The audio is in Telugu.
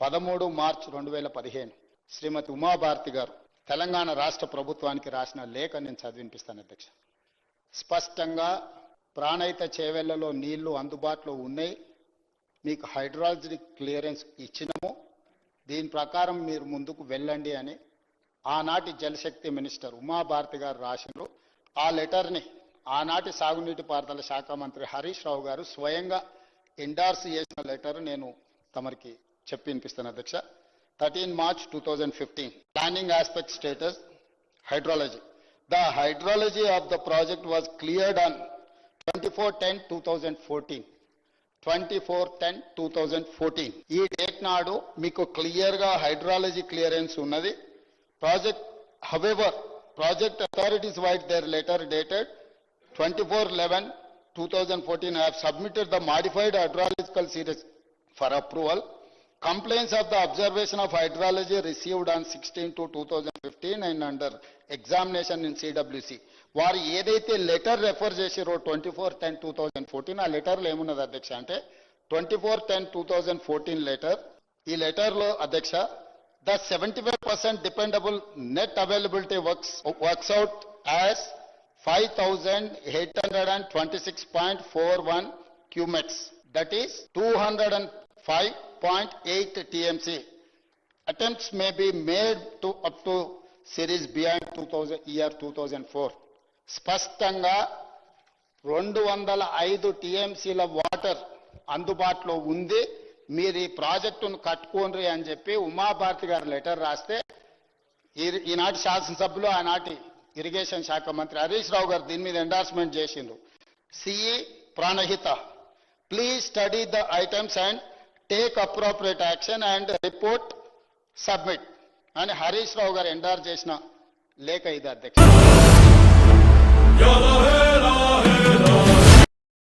13 మార్చి 2015 శ్రీమతి ఉమాభారతి గారు తెలంగాణ రాష్ట్ర ప్రభుత్వానికి రాసిన లేఖ నేను చదివినిపిస్తాను అధ్యక్ష. స్పష్టంగా ప్రాణహిత చేవెళ్లలో నీళ్లు అందుబాటులో ఉన్నాయి, మీకు హైడ్రాలజీ క్లియరెన్స్ ఇచ్చినాము, దీని ప్రకారం మీరు ముందుకు వెళ్ళండి అని ఆనాటి జలశక్తి మినిస్టర్ ఉమాభారతి గారు రాసినారు. ఆ లెటర్ని ఆనాటి సాగునీటి పారుదల శాఖ మంత్రి హరీష్ రావు గారు స్వయంగా ఎండార్స్ చేసిన లెటర్ నేను తమరికి చెప్పి వినిపిస్తాను అధ్యక్ష. 13 March 2015 planning aspect status hydrology. The hydrology of the project was cleared on 24/10/2014. 24/10/2014 ఈ డేట్ నాడు మీకు క్లియర్ గా హైడ్రాలజీ క్లియరెన్స్ ఉన్నది. Project however project authorities write their letter dated 24/11/2014 have submitted the modified hydrological series for approval. Complaints of the observation of hydrology received on 16/2/2015 and under examination in CWC. వారు ఏదైతే లెటర్ రెఫర్ చేసిరో 24/10/2014 ఆ లెటర్లో ఏమున్నది అధ్యక్ష అంటే 24/10/2014 లెటర్. ఈ లెటర్లో అధ్యక్ష the 75% dependable net availability works out as 5,826.41 cumex, that is 205.8 TMC. Attempts may be made to up to series beyond 2004. స్పష్టంగా 205 TMCల వాటర్ అందుబాటులో ఉంది, మీరు ఈ ప్రాజెక్టును కట్టుకోండి అని చెప్పి ఉమాభారతి గారు లెటర్ రాస్తే ఈనాటి శాసనసభ్యులు ఆనాటి ఇరిగేషన్ శాఖ మంత్రి హరీష్ రావు గారు దీని మీద ఎండార్స్మెంట్ చేసిండ్రు. CE Pranahita, please study the items and take appropriate action and report submit అని హరీష్ రావు గారు ఎండార్ చేసిన లేఖ ఇది అధ్యక్ష.